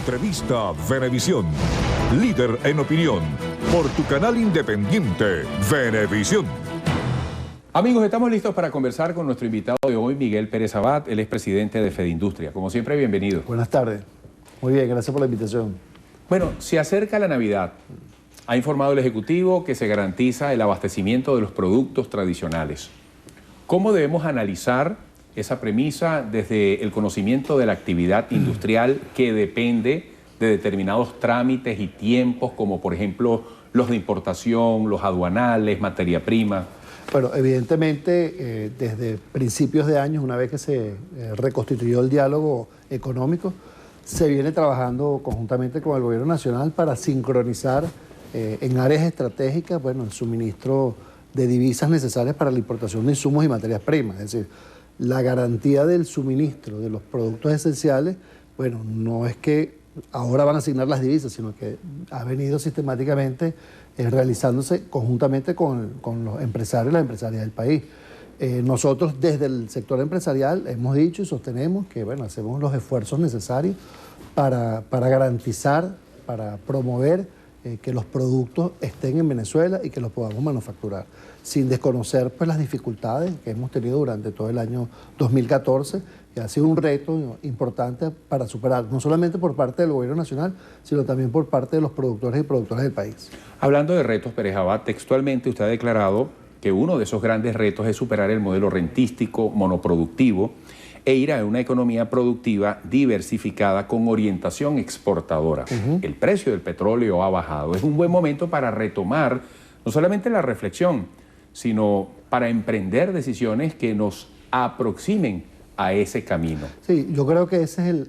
Entrevista Venevisión. Líder en opinión. Por tu canal independiente, Venevisión. Amigos, estamos listos para conversar con nuestro invitado de hoy, Miguel Pérez Abad. Él es presidente de Fedindustria. Como siempre, bienvenido. Buenas tardes. Muy bien, gracias por la invitación. Bueno, se acerca la Navidad. Ha informado el Ejecutivo que se garantiza el abastecimiento de los productos tradicionales. ¿Cómo debemos analizar esa premisa desde el conocimiento de la actividad industrial que depende de determinados trámites y tiempos, como por ejemplo los de importación, los aduanales, materia prima? Bueno, evidentemente, desde principios de años, una vez que se reconstituyó el diálogo económico, se viene trabajando conjuntamente con el Gobierno Nacional para sincronizar en áreas estratégicas, bueno, el suministro de divisas necesarias para la importación de insumos y materias primas. Es decir, la garantía del suministro de los productos esenciales, bueno, no es que ahora van a asignar las divisas, sino que ha venido sistemáticamente realizándose conjuntamente con los empresarios y las empresarias del país. Nosotros desde el sector empresarial hemos dicho y sostenemos que, bueno, hacemos los esfuerzos necesarios para garantizar, para promover que los productos estén en Venezuela y que los podamos manufacturar, sin desconocer pues las dificultades que hemos tenido durante todo el año 2014, que ha sido un reto importante para superar, no solamente por parte del Gobierno Nacional, sino también por parte de los productores y productoras del país. Hablando de retos, Pérez Abad, textualmente usted ha declarado que uno de esos grandes retos es superar el modelo rentístico monoproductivo e ir a una economía productiva diversificada con orientación exportadora. El precio del petróleo ha bajado. Es un buen momento para retomar no solamente la reflexión, sino para emprender decisiones que nos aproximen a ese camino. Sí, yo creo que esa es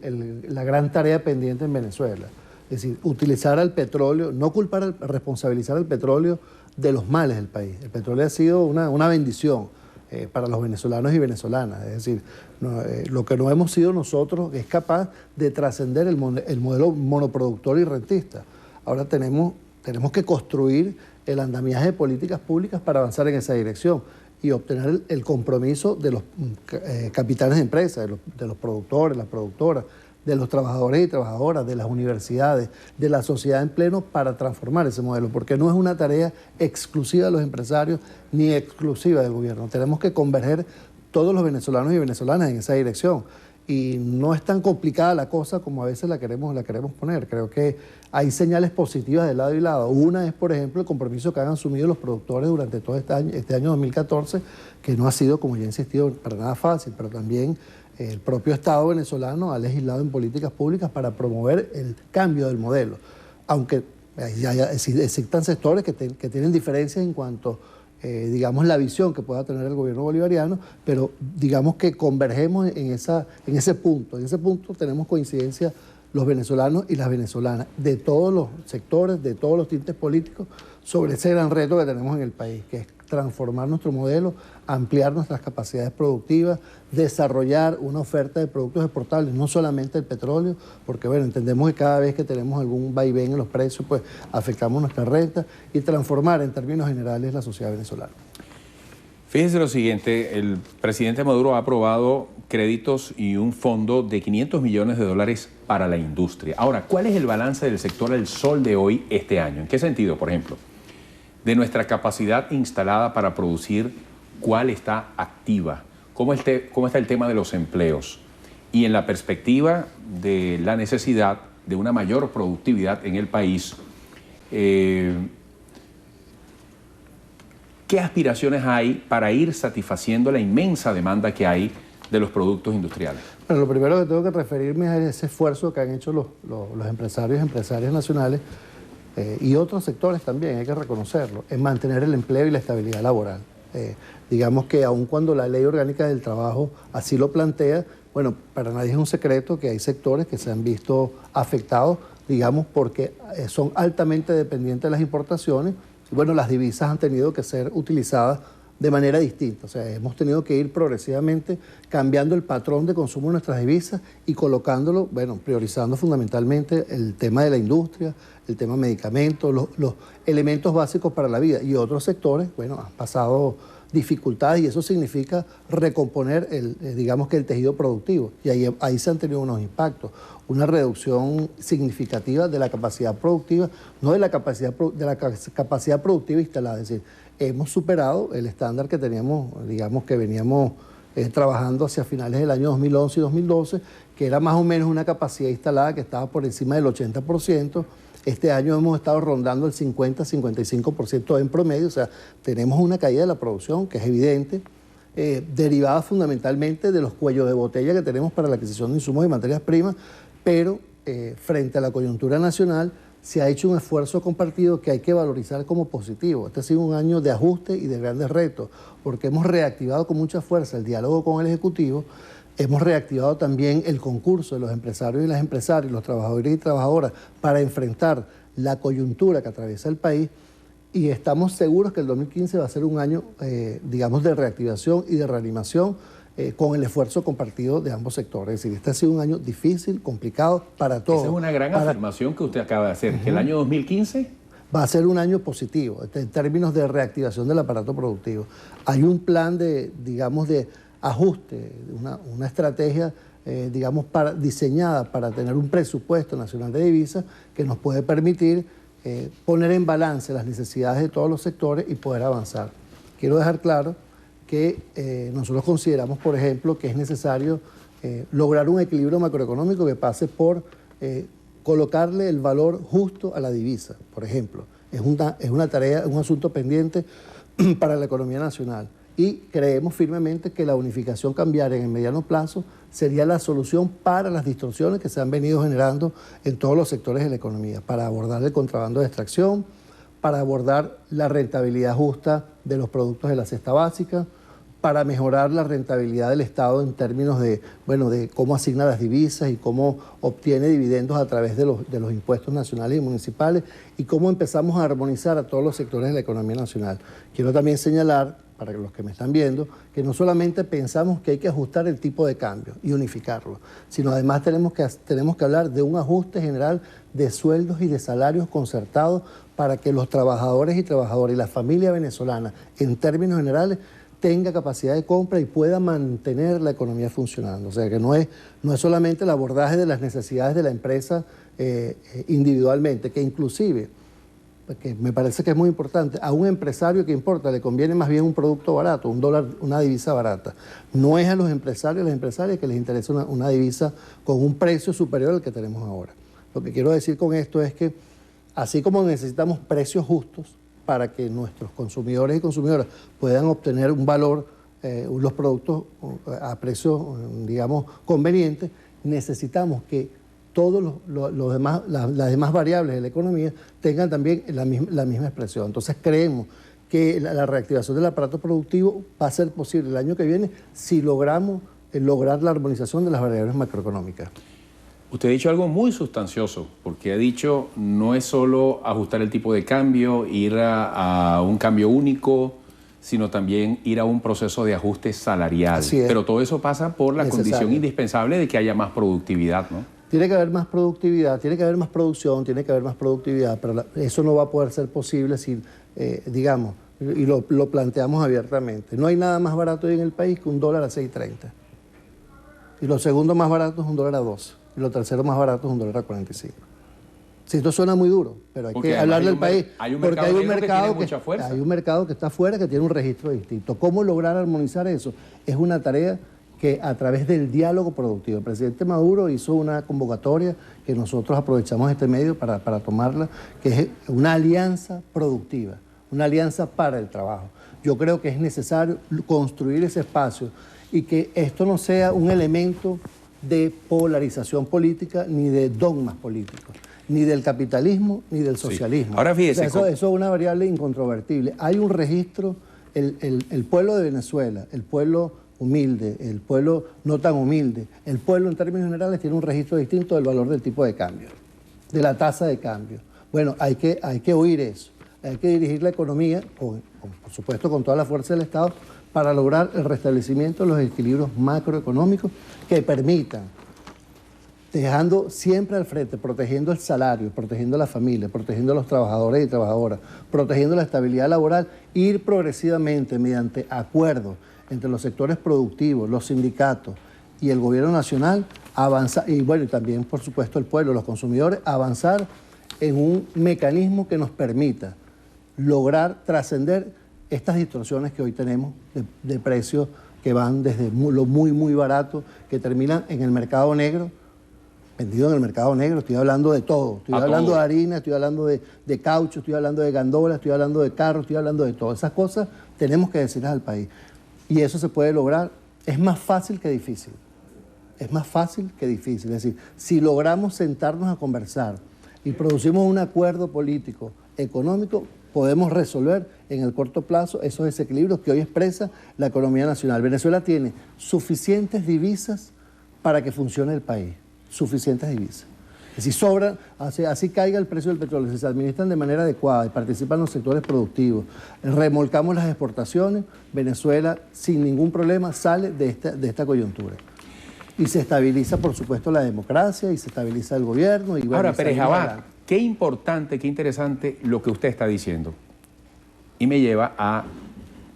la gran tarea pendiente en Venezuela. Es decir, utilizar al petróleo, no culpar, responsabilizar al petróleo de los males del país. El petróleo ha sido una bendición para los venezolanos y venezolanas. Es decir, lo que no hemos sido nosotros es capaz de trascender el modelo monoproductor y rentista. Ahora tenemos que construir el andamiaje de políticas públicas para avanzar en esa dirección y obtener el compromiso de los capitanes de empresas, de los productores, las productoras, de los trabajadores y trabajadoras, de las universidades, de la sociedad en pleno para transformar ese modelo, porque no es una tarea exclusiva de los empresarios ni exclusiva del gobierno. Tenemos que converger todos los venezolanos y venezolanas en esa dirección. Y no es tan complicada la cosa como a veces la queremos poner. Creo que hay señales positivas de lado y lado. Una es, por ejemplo, el compromiso que han asumido los productores durante todo este año 2014, que no ha sido, como ya he insistido, para nada fácil, pero también el propio Estado venezolano ha legislado en políticas públicas para promover el cambio del modelo. Aunque ya existan sectores que tienen diferencias en cuanto digamos, la visión que pueda tener el gobierno bolivariano, pero digamos que convergemos en ese punto. En ese punto tenemos coincidencia los venezolanos y las venezolanas, de todos los sectores, de todos los tintes políticos, sobre ese gran reto que tenemos en el país, que es transformar nuestro modelo, ampliar nuestras capacidades productivas, desarrollar una oferta de productos exportables, no solamente el petróleo, porque bueno, entendemos que cada vez que tenemos algún vaivén en los precios, pues afectamos nuestra renta, y transformar en términos generales la sociedad venezolana. Fíjese lo siguiente, el presidente Maduro ha aprobado créditos y un fondo de $500 millones para la industria. Ahora, ¿cuál es el balance del sector al sol de hoy este año? ¿En qué sentido? Por ejemplo, de nuestra capacidad instalada para producir, ¿cuál está activa? ¿Cómo está el tema de los empleos? Y en la perspectiva de la necesidad de una mayor productividad en el país, ¿qué aspiraciones hay para ir satisfaciendo la inmensa demanda que hay de los productos industriales? Bueno, lo primero que tengo que referirme es a ese esfuerzo que han hecho los empresarios y empresarias nacionales y otros sectores también, hay que reconocerlo, en mantener el empleo y la estabilidad laboral. Digamos que aun cuando la Ley Orgánica del Trabajo así lo plantea, bueno, para nadie es un secreto que hay sectores que se han visto afectados, digamos, porque son altamente dependientes de las importaciones. Y bueno, las divisas han tenido que ser utilizadas de manera distinta. O sea, hemos tenido que ir progresivamente cambiando el patrón de consumo de nuestras divisas y colocándolo, bueno, priorizando fundamentalmente el tema de la industria, el tema de medicamentos, los elementos básicos para la vida. Y otros sectores, bueno, han pasado, dificultades y eso significa recomponer digamos que el tejido productivo. Y ahí se han tenido unos impactos, una reducción significativa de la capacidad productiva, no de la capacidad productiva instalada, es decir, hemos superado el estándar que teníamos, digamos que veníamos trabajando hacia finales del año 2011 y 2012, que era más o menos una capacidad instalada que estaba por encima del 80%. Este año hemos estado rondando el 50-55% en promedio, o sea, tenemos una caída de la producción que es evidente, derivada fundamentalmente de los cuellos de botella que tenemos para la adquisición de insumos y materias primas, pero frente a la coyuntura nacional se ha hecho un esfuerzo compartido que hay que valorizar como positivo. Este ha sido un año de ajuste y de grandes retos, porque hemos reactivado con mucha fuerza el diálogo con el Ejecutivo, hemos reactivado también el concurso de los empresarios y las empresarias, los trabajadores y trabajadoras, para enfrentar la coyuntura que atraviesa el país, y estamos seguros que el 2015 va a ser un año, digamos, de reactivación y de reanimación, con el esfuerzo compartido de ambos sectores. Es decir, este ha sido un año difícil, complicado para todos. Esa es una gran afirmación que usted acaba de hacer, que el año 2015 va a ser un año positivo en términos de reactivación del aparato productivo. Hay un plan digamos, de ajuste, una estrategia, digamos, diseñada para tener un presupuesto nacional de divisas que nos puede permitir poner en balance las necesidades de todos los sectores y poder avanzar. Quiero dejar claro que nosotros consideramos, por ejemplo, que es necesario lograr un equilibrio macroeconómico que pase por colocarle el valor justo a la divisa, por ejemplo. Es una tarea, un asunto pendiente para la economía nacional. Y creemos firmemente que la unificación cambiaria en el mediano plazo sería la solución para las distorsiones que se han venido generando en todos los sectores de la economía, para abordar el contrabando de extracción, para abordar la rentabilidad justa de los productos de la cesta básica, para mejorar la rentabilidad del Estado en términos de cómo asigna las divisas y cómo obtiene dividendos a través de los impuestos nacionales y municipales, y cómo empezamos a armonizar a todos los sectores de la economía nacional. Quiero también señalar, para los que me están viendo, que no solamente pensamos que hay que ajustar el tipo de cambio y unificarlo, sino además tenemos que hablar de un ajuste general de sueldos y de salarios concertados para que los trabajadores y trabajadoras y la familia venezolana, en términos generales, tenga capacidad de compra y pueda mantener la economía funcionando. O sea, que no es solamente el abordaje de las necesidades de la empresa individualmente, que inclusive, que me parece que es muy importante, a un empresario que importa le conviene más bien un producto barato, un dólar, una divisa barata. No es a los empresarios y las empresarias que les interesa una divisa con un precio superior al que tenemos ahora. Lo que quiero decir con esto es que, así como necesitamos precios justos para que nuestros consumidores y consumidoras puedan obtener un valor, los productos a precios, digamos, convenientes, necesitamos que todos las demás variables de la economía tengan también la misma expresión. Entonces creemos que la reactivación del aparato productivo va a ser posible el año que viene si logramos lograr la armonización de las variables macroeconómicas. Usted ha dicho algo muy sustancioso, porque ha dicho no es solo ajustar el tipo de cambio, ir a un cambio único, sino también ir a un proceso de ajuste salarial. Así es. Pero todo eso pasa por la condición indispensable de que haya más productividad, ¿no? Tiene que haber más productividad, tiene que haber más producción, tiene que haber más productividad, pero eso no va a poder ser posible si, digamos, y lo planteamos abiertamente. No hay nada más barato hoy en el país que un dólar a 6.30. Y lo segundo más barato es un dólar a 12. Y lo tercero más barato es un dólar a 45. Sí, esto suena muy duro, pero hay que hablarle al país. Porque hay un mercado que tiene mucha fuerza. Hay un mercado que está afuera que tiene un registro distinto. ¿Cómo lograr armonizar eso? Es una tarea que a través del diálogo productivo. El presidente Maduro hizo una convocatoria que nosotros aprovechamos este medio para tomarla, que es una alianza productiva, una alianza para el trabajo. Yo creo que es necesario construir ese espacio y que esto no sea un elemento de polarización política ni de dogmas políticos, ni del capitalismo ni del socialismo. Sí. Ahora fíjese, o sea, eso es una variable incontrovertible. Hay un registro, el pueblo de Venezuela, el pueblo humilde, el pueblo no tan humilde, el pueblo en términos generales tiene un registro distinto del valor del tipo de cambio, de la tasa de cambio. Bueno, hay que oír eso, hay que dirigir la economía, por supuesto con toda la fuerza del Estado, para lograr el restablecimiento de los equilibrios macroeconómicos que permitan dejando siempre al frente, protegiendo el salario, protegiendo a la familia, protegiendo a los trabajadores y trabajadoras, protegiendo la estabilidad laboral, ir progresivamente mediante acuerdos entre los sectores productivos, los sindicatos y el gobierno nacional, avanzar, y bueno, y también por supuesto el pueblo, los consumidores, avanzar en un mecanismo que nos permita lograr trascender estas distorsiones que hoy tenemos de precios que van desde lo muy barato, que terminan en el mercado negro, vendido en el mercado negro. Estoy hablando de todo, estoy hablando de harina, estoy hablando de caucho, estoy hablando de gandola, estoy hablando de carros, estoy hablando de todas esas cosas. Tenemos que decirles al país, y eso se puede lograr, es más fácil que difícil. Es más fácil que difícil. Es decir, si logramos sentarnos a conversar y producimos un acuerdo político, económico, podemos resolver en el corto plazo esos desequilibrios que hoy expresa la economía nacional. Venezuela tiene suficientes divisas para que funcione el país, suficientes divisas. Si sobran, así caiga el precio del petróleo, si se administran de manera adecuada y participan los sectores productivos, remolcamos las exportaciones, Venezuela sin ningún problema sale de esta coyuntura. Y se estabiliza, por supuesto, la democracia y se estabiliza el gobierno. Y bueno, ahora, Pérez Abad, qué importante, qué interesante lo que usted está diciendo. Y me lleva a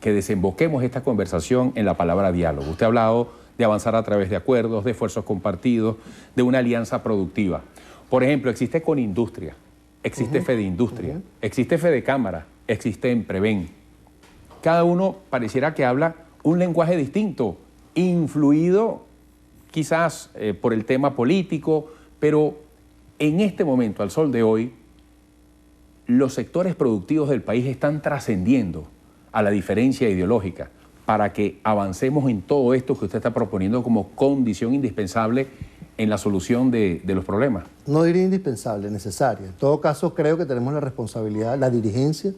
que desemboquemos esta conversación en la palabra diálogo. Usted ha hablado de avanzar a través de acuerdos, de esfuerzos compartidos, de una alianza productiva. Por ejemplo, existe Conindustria, existe Fedindustria, existe Fedecámara, existe Empreven. Cada uno pareciera que habla un lenguaje distinto, influido quizás por el tema político, pero en este momento, al sol de hoy, los sectores productivos del país están trascendiendo a la diferencia ideológica para que avancemos en todo esto que usted está proponiendo como condición indispensable en la solución de los problemas. No diría indispensable, necesaria. En todo caso, creo que tenemos la responsabilidad, la dirigencia,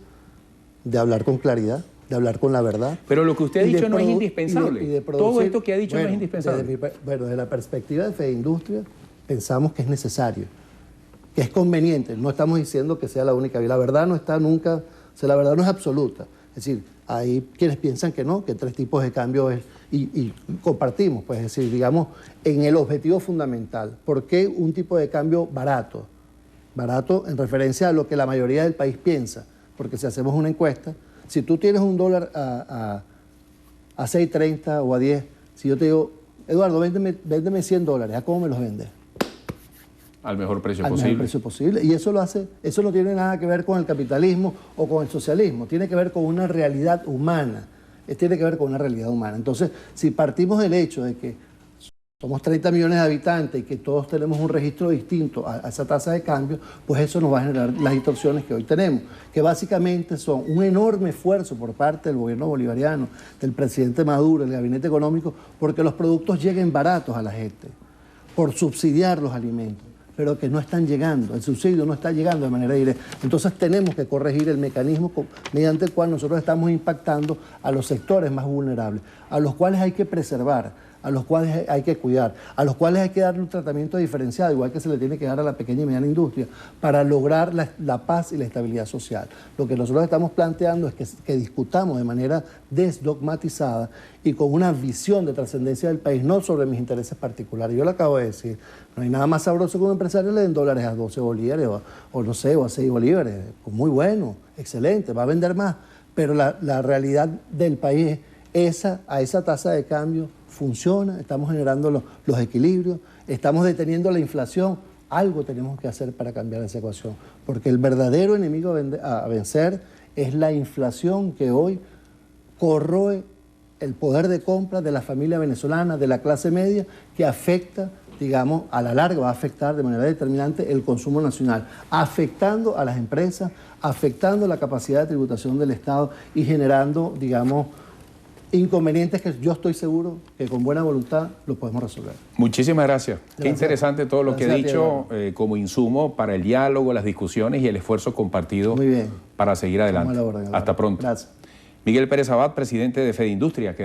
de hablar con claridad, de hablar con la verdad. Pero lo que usted ha dicho no es indispensable. Todo esto que ha dicho no es indispensable. Desde la perspectiva de Fedindustria, pensamos que es necesario, que es conveniente. No estamos diciendo que sea la única vía. La verdad no está nunca, o sea, la verdad no es absoluta. Es decir, hay quienes piensan que no, que 3 tipos de cambio es, y compartimos, pues, es decir, digamos, en el objetivo fundamental. ¿Por qué un tipo de cambio barato? Barato en referencia a lo que la mayoría del país piensa. Porque si hacemos una encuesta, si tú tienes un dólar a 6.30 o a 10, si yo te digo, Eduardo, véndeme $100, ¿a cómo me los vendes? Al mejor precio al posible. Mejor precio posible. Y eso eso no tiene nada que ver con el capitalismo o con el socialismo, tiene que ver con una realidad humana. Tiene que ver con una realidad humana. Entonces, si partimos del hecho de que somos 30 millones de habitantes y que todos tenemos un registro distinto a esa tasa de cambio, pues eso nos va a generar las distorsiones que hoy tenemos, que básicamente son un enorme esfuerzo por parte del gobierno bolivariano, del presidente Maduro, del gabinete económico, porque los productos lleguen baratos a la gente, por subsidiar los alimentos, pero que no están llegando, el subsidio no está llegando de manera directa. Entonces tenemos que corregir el mecanismo mediante el cual nosotros estamos impactando a los sectores más vulnerables, a los cuales hay que preservar, a los cuales hay que cuidar, a los cuales hay que darle un tratamiento diferenciado, igual que se le tiene que dar a la pequeña y mediana industria, para lograr la paz y la estabilidad social. Lo que nosotros estamos planteando es que discutamos de manera desdogmatizada y con una visión de trascendencia del país, no sobre mis intereses particulares. Yo lo acabo de decir, no hay nada más sabroso que un empresario le den dólares a 12 bolívares o no sé, o a 6 bolívares. Pues muy bueno, excelente, va a vender más. Pero la realidad del país es a esa tasa de cambio funciona, estamos generando los equilibrios, estamos deteniendo la inflación. Algo tenemos que hacer para cambiar esa ecuación, porque el verdadero enemigo a vencer es la inflación que hoy corroe el poder de compra de la familia venezolana, de la clase media, que afecta, digamos, a la larga va a afectar de manera determinante el consumo nacional, afectando a las empresas, afectando la capacidad de tributación del Estado y generando, digamos, inconvenientes que yo estoy seguro que con buena voluntad los podemos resolver. Muchísimas gracias. Qué interesante todo lo que ha dicho como insumo para el diálogo, las discusiones y el esfuerzo compartido para seguir adelante. Hasta pronto. Gracias. Miguel Pérez Abad, presidente de Fedindustria.